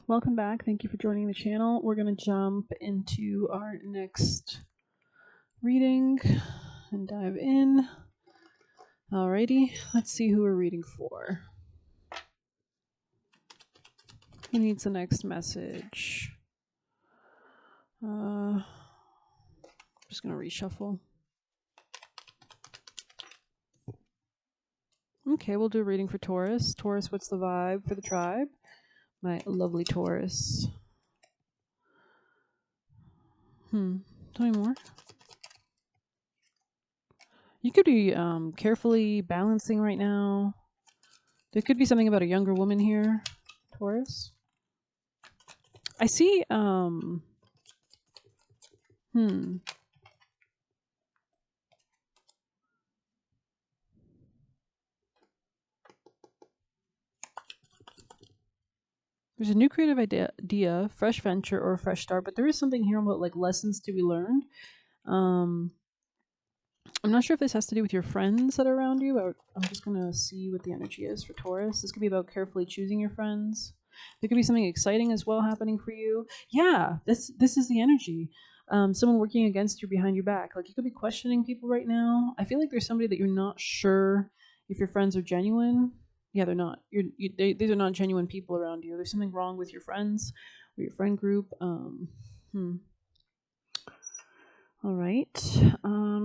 Welcome back. Thank you for joining the channel. We're going to jump into our next reading and dive in. Alrighty, let's see who we're reading for. Who needs the next message? I'm just going to reshuffle. Okay, we'll do a reading for Taurus. Taurus, what's the vibe for the tribe? My lovely Taurus. Tell me more. You could be carefully balancing right now. There could be something about a younger woman here, Taurus. I see, There's a new creative idea, fresh venture, or a fresh start, but there is something here about like lessons to be learned. I'm not sure if this has to do with your friends that are around you, but I'm just going to see what the energy is for Taurus. This could be about carefully choosing your friends. There could be something exciting as well happening for you. Yeah, this is the energy. Someone working against you behind your back. Like you could be questioning people right now. I feel like there's somebody that you're not sure if your friends are genuine. Yeah, they're not. These are not genuine people around you. There's something wrong with your friends or your friend group. All right,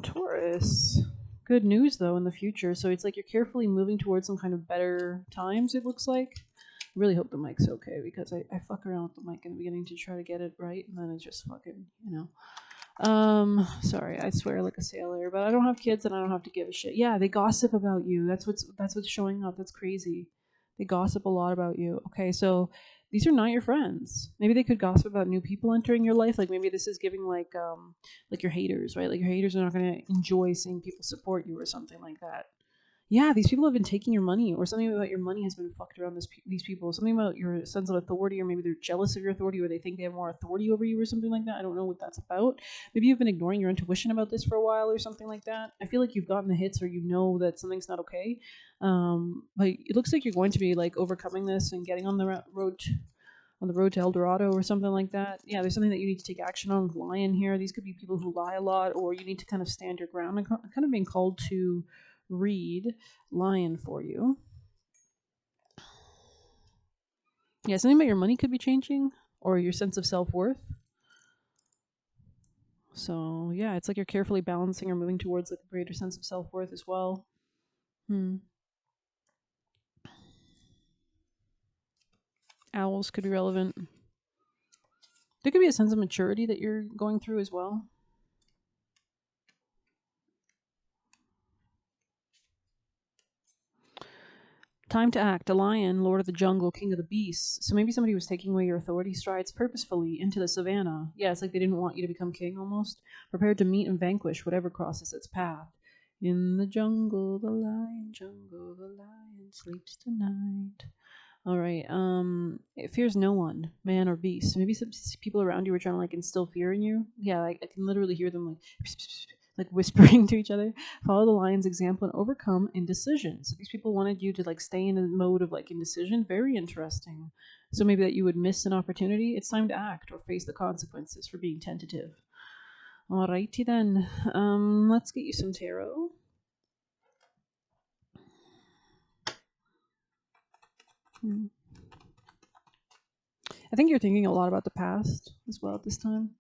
Taurus. Good news though in the future. So it's like you're carefully moving towards some kind of better times. It looks like. I really hope the mic's okay because I fuck around with the mic in the beginning to try to get it right, and then I just fucking sorry, I swear like a sailor, but I don't have kids and I don't have to give a shit. Yeah, they gossip about you. That's what's showing up. That's crazy. They gossip a lot about you. Okay, so these are not your friends. Maybe they could gossip about new people entering your life. Like maybe this is giving like your haters, right? Like your haters are not going to enjoy seeing people support you or something like that. Yeah, these people have been taking your money, or something about your money has been fucked around these people. Something about your sense of authority, or maybe they're jealous of your authority, or they think they have more authority over you, or something like that. I don't know what that's about. Maybe you've been ignoring your intuition about this for a while, or something like that. I feel like you've gotten the hits, or you know that something's not okay. But it looks like you're going to be like overcoming this and getting on the road to El Dorado or something like that. Yeah, there's something that you need to take action on with Lion here. These could be people who lie a lot, or you need to kind of stand your ground. I'm kind of being called to read Lion for you. Yeah, something about your money could be changing, or your sense of self-worth. So yeah, it's like you're carefully balancing or moving towards like a greater sense of self-worth as well. Owls could be relevant. There could be a sense of maturity that you're going through as well. Time to act. A lion, lord of the jungle, king of the beasts. So maybe somebody was taking away your authority strides purposefully into the savannah. Yeah, it's like they didn't want you to become king almost. Prepared to meet and vanquish whatever crosses its path. In the jungle, the lion sleeps tonight. All right. It fears no one, man or beast. Maybe some people around you are trying to like instill fear in you. Yeah, like I can literally hear them like whispering to each other. Follow the lion's example and overcome indecision. So these people wanted you to like stay in a mode of like indecision. Very interesting. So maybe that you would miss an opportunity. It's time to act or face the consequences for being tentative. Alrighty then. Let's get you some tarot. I think you're thinking a lot about the past as well at this time.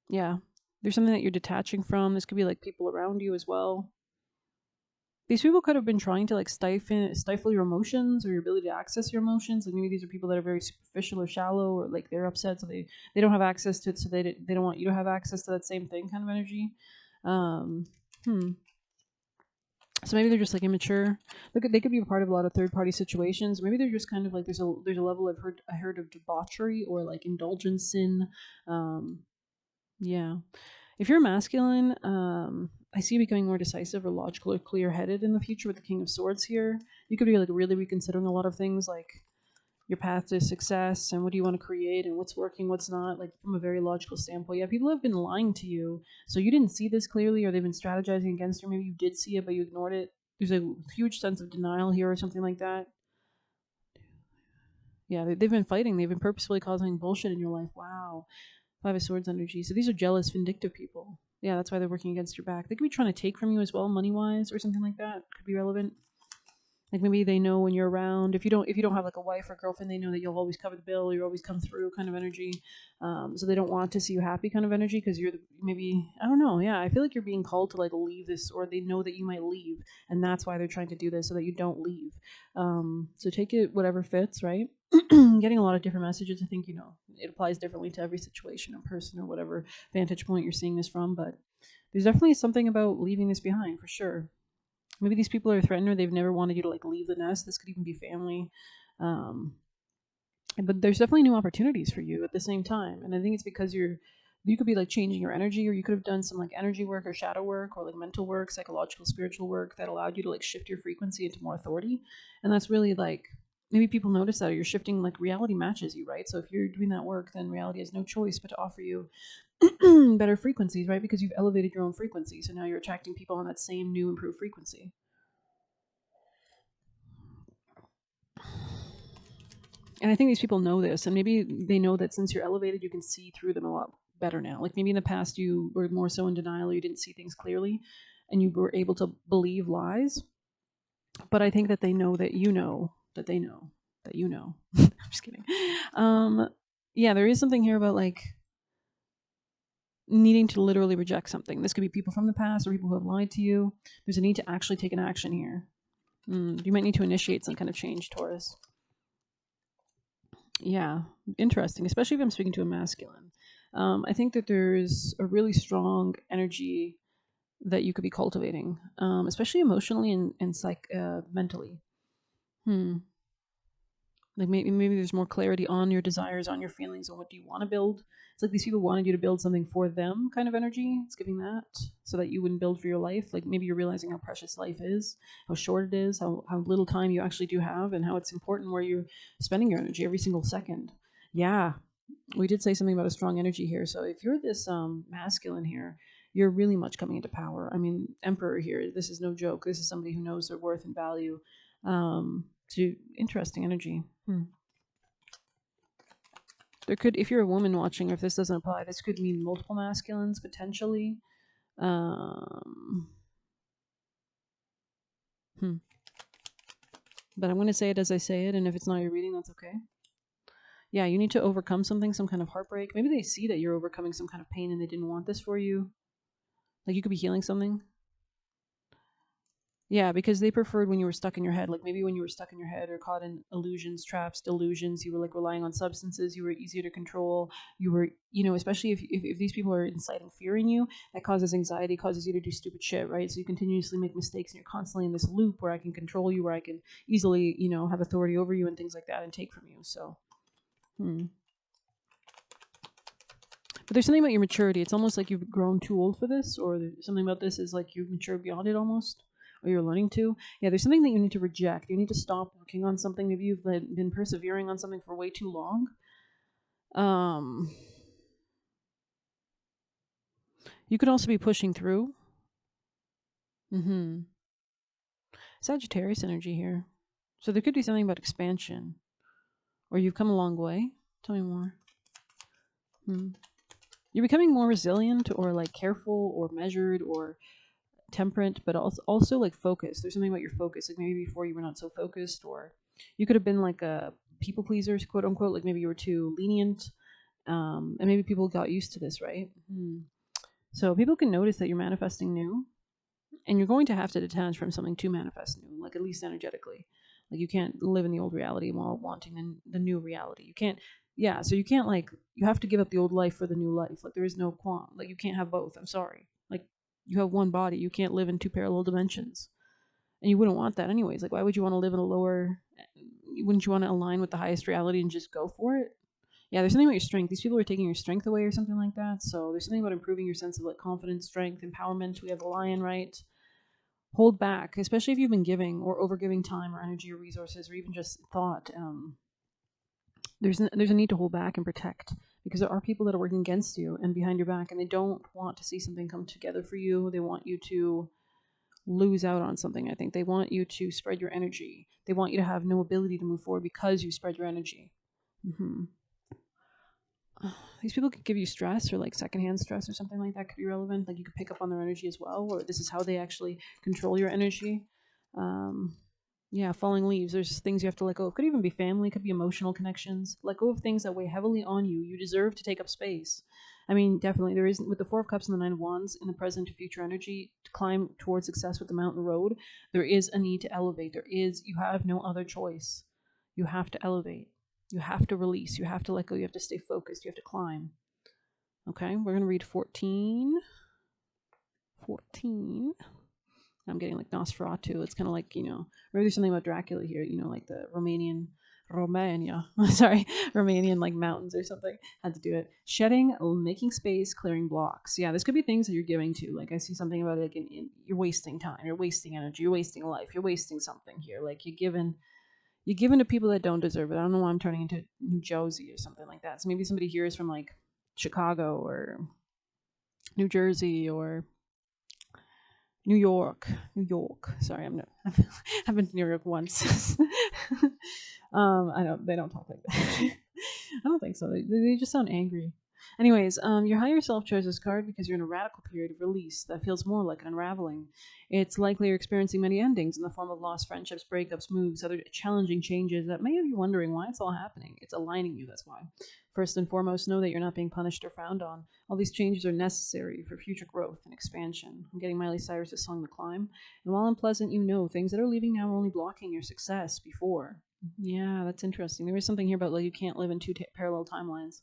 Yeah. There's something that you're detaching from. This could be like people around you as well. These people could have been trying to like stifle your emotions or your ability to access your emotions. Like maybe these are people that are very superficial or shallow, or like they're upset, so they don't have access to it, so they don't want you to have access to that same thing kind of energy. So maybe they're just like immature. They could be a part of a lot of third-party situations. Maybe they're just kind of like there's a level I heard of debauchery or like indulgence in. Yeah. If you're masculine, I see you becoming more decisive or logical or clear-headed in the future with the King of Swords here. You could be like really reconsidering a lot of things, like your path to success and what do you want to create and what's working, what's not, like from a very logical standpoint. Yeah, people have been lying to you, so you didn't see this clearly, or they've been strategizing against you. Maybe you did see it, but you ignored it. There's a huge sense of denial here or something like that. Yeah, they've been fighting. They've been purposefully causing bullshit in your life. Wow. Five of Swords energy. So these are jealous, vindictive people. Yeah, that's why they're working against your back. They could be trying to take from you as well, money wise, or something like that. Could be relevant. Like maybe they know when you're around. If you don't have like a wife or girlfriend, they know that you'll always cover the bill. You always come through, kind of energy. So they don't want to see you happy, kind of energy, because you're maybe I don't know. Yeah, I feel like you're being called to like leave this, or they know that you might leave, and that's why they're trying to do this so that you don't leave. So take it whatever fits, right? Getting a lot of different messages. I think it applies differently to every situation or person or whatever vantage point you're seeing this from, but there's definitely something about leaving this behind for sure. Maybe these people are threatened or they've never wanted you to like leave the nest. This could even be family. Um, but there's definitely new opportunities for you at the same time. And I think it's because you could be like changing your energy, or you could have done some like energy work or shadow work or like mental work, psychological, spiritual work that allowed you to like shift your frequency into more authority. And that's really like maybe people notice that, or you're shifting, like reality matches you, right? So if you're doing that work, then reality has no choice but to offer you better frequencies, right? Because you've elevated your own frequency. So now you're attracting people on that same new improved frequency. And I think these people know this, and maybe they know that since you're elevated, you can see through them a lot better now. Like maybe in the past you were more so in denial, or you didn't see things clearly, and you were able to believe lies. But I think that they know that you know that they know that you know. I'm just kidding. Um, yeah, there is something here about like needing to literally reject something. This could be people from the past or people who have lied to you. There's a need to actually take an action here. You might need to initiate some kind of change, Taurus. Yeah, interesting, especially if I'm speaking to a masculine. I think that there's a really strong energy that you could be cultivating, especially emotionally and mentally. Hmm. Like maybe there's more clarity on your desires, on your feelings, on what do you want to build. It's like these people wanted you to build something for them, kind of energy. It's giving that so that you wouldn't build for your life. Like maybe you're realizing how precious life is, how short it is, how little time you actually do have, and how it's important where you're spending your energy every single second. Yeah, we did say something about a strong energy here. So if you're this masculine here, you're really much coming into power. I mean, emperor here. This is no joke. This is somebody who knows their worth and value. To interesting energy. There could, if you're a woman watching, or if this doesn't apply, this could mean multiple masculines potentially. Um, hmm. But I'm going to say it as I say it, and if it's not your reading, that's okay. Yeah, you need to overcome something, some kind of heartbreak. Maybe they see that you're overcoming some kind of pain and they didn't want this for you. Like you could be healing something. Yeah, because they preferred when you were stuck in your head. Like maybe when you were stuck in your head or caught in illusions, traps, delusions, you were like relying on substances, you were easier to control. You were, especially if these people are inciting fear in you, that causes anxiety, causes you to do stupid shit, right? So you continuously make mistakes and you're constantly in this loop where I can control you, where I can easily, have authority over you and things like that and take from you. So, hmm. But there's something about your maturity. It's almost like you've grown too old for this, or something about this is like you've matured beyond it almost, or you're learning to. Yeah, there's something that you need to reject. You need to stop working on something. Maybe you've been persevering on something for way too long. Um, you could also be pushing through. Mm-hmm. Sagittarius energy here. So there could be something about expansion, or you've come a long way. Tell me more. Hmm. You're becoming more resilient, or like careful, or measured, or temperate, but also like focused. There's something about your focus. Like maybe before you were not so focused, or you could have been like a people pleaser, quote unquote. Like maybe you were too lenient, and maybe people got used to this, right? So people can notice that you're manifesting new, and you're going to have to detach from something to manifest new, like at least energetically. Like you can't live in the old reality while wanting the new reality. You can't. Yeah, so you can't like you have to give up the old life for the new life. Like there is no quant. Like you can't have both. I'm sorry. Like you have one body. You can't live in two parallel dimensions. And you wouldn't want that anyways. Like why would you want to live in a lower wouldn't you want to align with the highest reality and just go for it? Yeah, there's something about your strength. These people are taking your strength away or something like that. So there's something about improving your sense of like confidence, strength, empowerment. We have the lion, right? Hold back, especially if you've been giving or over giving time or energy or resources or even just thought. There's a need to hold back and protect, because there are people that are working against you and behind your back, and they don't want to see something come together for you. They want you to lose out on something. I think they want you to spread your energy. They want you to have no ability to move forward because you spread your energy. Hmm. These people could give you stress or like secondhand stress or something like that could be relevant. Like you could pick up on their energy as well, or this is how they actually control your energy. Um, yeah, falling leaves. There's things you have to let go of. Could even be family, could be emotional connections. Let go of things that weigh heavily on you. You deserve to take up space. I mean, definitely, there is with the Four of Cups and the Nine of Wands in the present to future energy to climb towards success with the mountain road. There is a need to elevate. You have no other choice. You have to elevate. You have to release. You have to let go. You have to stay focused. You have to climb. Okay, we're going to read 14. 14. I'm getting like Nosferatu. It's kind of like, maybe there's something about Dracula here, like the Romania, sorry, Romanian like mountains or something. Had to do it. Shedding, making space, clearing blocks. Yeah, this could be things that you're giving to. Like I see something about it, like you're wasting time, you're wasting energy, you're wasting life, you're wasting something here. Like you're giving to people that don't deserve it. I don't know why I'm turning into New Jersey or something like that. So maybe somebody here is from like Chicago or New Jersey or New York. New York. Sorry, I'm not. I've been to New York once. I don't. They don't talk like that. I don't think so. They just sound angry. Anyways, your higher self chose this card because you're in a radical period of release that feels more like an unraveling. It's likely you're experiencing many endings in the form of lost friendships, breakups, moves, other challenging changes that may have you wondering why it's all happening. It's aligning you, that's why. First and foremost, know that you're not being punished or frowned on. All these changes are necessary for future growth and expansion. I'm getting Miley Cyrus' song The Climb. And while unpleasant, things that are leaving now are only blocking your success before. Yeah, that's interesting. There is something here about like you can't live in two parallel timelines.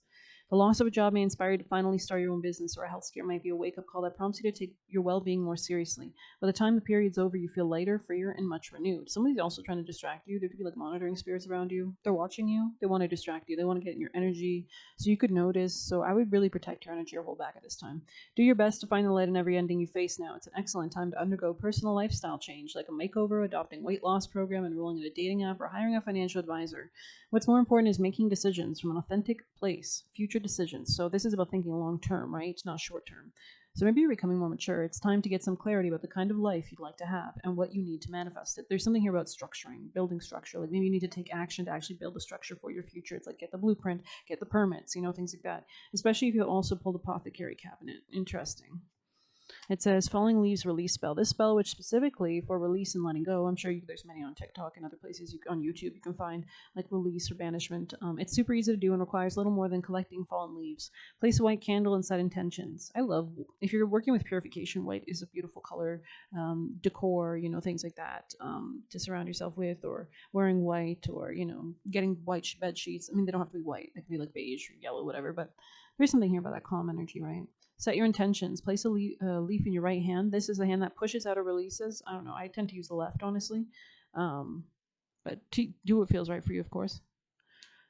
The loss of a job may inspire you to finally start your own business, or a health scare might be a wake up call that prompts you to take your well being more seriously. By the time the period's over, you feel lighter, freer, and much renewed. Somebody's also trying to distract you. There could be like monitoring spirits around you. They're watching you. They want to distract you. They want to get in your energy so you could notice. So I would really protect your energy or hold back at this time. Do your best to find the light in every ending you face now. It's an excellent time to undergo personal lifestyle change, like a makeover, adopting weight loss program, enrolling in a dating app, or hiring a financial advisor. What's more important is making decisions from an authentic place, future decisions. So this is about thinking long term, right? It's not short term. So maybe you're becoming more mature. It's time to get some clarity about the kind of life you'd like to have and what you need to manifest it. There's something here about structuring, building structure. Like maybe you need to take action to actually build a structure for your future. It's like get the blueprint, get the permits, things like that. Especially if you also pulled apothecary cabinet. Interesting. It says falling leaves release spell. This spell, which specifically for release and letting go, I'm sure there's many on TikTok and other places on YouTube you can find like release or banishment. It's super easy to do and requires little more than collecting fallen leaves. Place a white candle and set intentions. I love if you're working with purification. White is a beautiful color. Decor, things like that to surround yourself with, or wearing white, or getting white bed sheets. I mean, they don't have to be white. They can be like beige or yellow, whatever. But there's something here about that calm energy, right? Set your intentions. Place a leaf in your right hand. This is the hand that pushes out or releases. I don't know. I tend to use the left, honestly. Um, but to do what feels right for you, of course.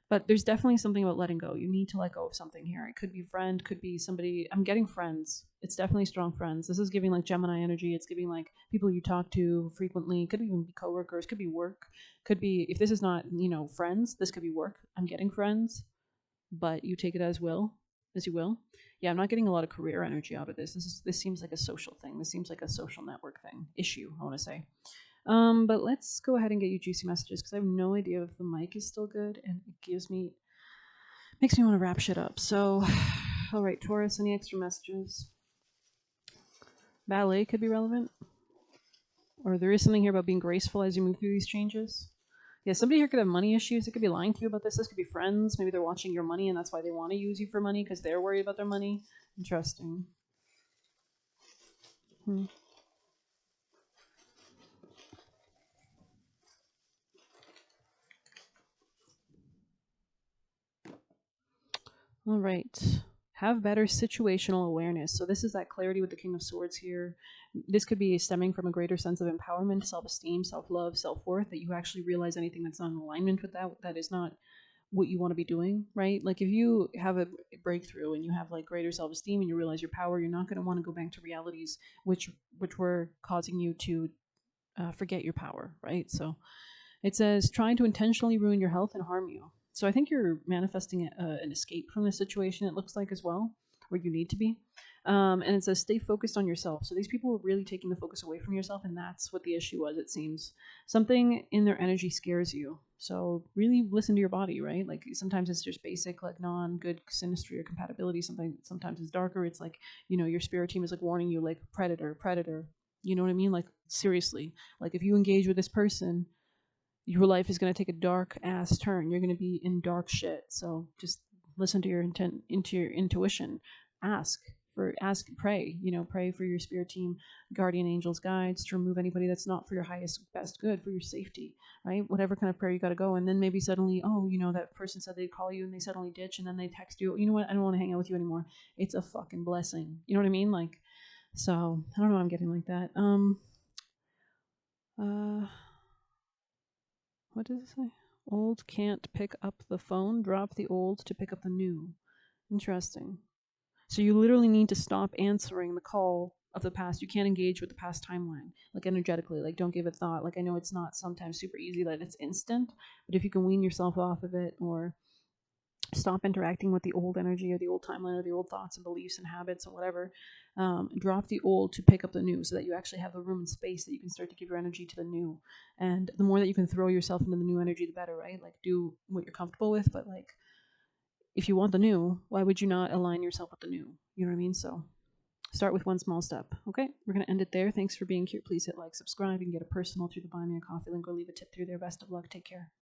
But there's definitely something about letting go. You need to let go of something here. It could be a friend, could be somebody. I'm getting friends. It's definitely strong friends. This is giving like Gemini energy. It's giving like people you talk to frequently. Could even be coworkers. Could be work. Could be, if this is not, friends, this could be work. I'm getting friends, but you take it as you will. Yeah, I'm not getting a lot of career energy out of this. This seems like a social thing. This seems like a social network thing issue. I want to say. But let's go ahead and get you juicy messages because I have no idea if the mic is still good, and it makes me want to wrap shit up. So, all right, Taurus, any extra messages? Ballet could be relevant, or there is something here about being graceful as you move through these changes. Yeah, somebody here could have money issues. They could be lying to you about this. This could be friends. Maybe they're watching your money and that's why they want to use you for money because they're worried about their money. Interesting. Hmm. All right. Have better situational awareness. So this is that clarity with the King of Swords here. This could be stemming from a greater sense of empowerment, self-esteem, self-love, self-worth, that you actually realize anything that's not in alignment with that is not what you want to be doing, right? Like if you have a breakthrough and you have like greater self-esteem and you realize your power, you're not going to want to go back to realities which were causing you to forget your power, right? So it says trying to intentionally ruin your health and harm you. So I think you're manifesting an escape from the situation. It looks like as well, where you need to be. And it says stay focused on yourself. So these people were really taking the focus away from yourself, and that's what the issue was. It seems something in their energy scares you. So really listen to your body, right? Like sometimes it's just basic, like non-good synastry or compatibility. Sometimes it's darker. It's like, your spirit team is like warning you, like predator, predator. You know what I mean? Like seriously, like if you engage with this person, your life is going to take a dark ass turn. You're going to be in dark shit. So just listen to your into your intuition. Pray. Pray for your spirit team, guardian angels, guides to remove anybody that's not for your highest, best good, for your safety, right? Whatever kind of prayer you got to go. And then maybe suddenly, oh, that person said they'd call you and they suddenly ditch and then they text you, you know what? I don't want to hang out with you anymore. It's a fucking blessing. You know what I mean? Like, so I don't know. I'm getting like that. Uh, what does it say? Old can't pick up the phone. Drop the old to pick up the new. Interesting. So you literally need to stop answering the call of the past. You can't engage with the past timeline, like energetically. Like don't give it thought. Like I know it's not sometimes super easy that it's instant, but if you can wean yourself off of it or stop interacting with the old energy or the old timeline or the old thoughts and beliefs and habits and whatever, drop the old to pick up the new so that you actually have the room and space that you can start to give your energy to the new. And the more that you can throw yourself into the new energy, the better, right? Like do what you're comfortable with, but like if you want the new, why would you not align yourself with the new? You know what I mean? So start with one small step. Okay, we're going to end it there. Thanks for being here. Please hit like, subscribe. You can get a personal through the Buy Me a Coffee link or leave a tip through there. Best of luck. Take care.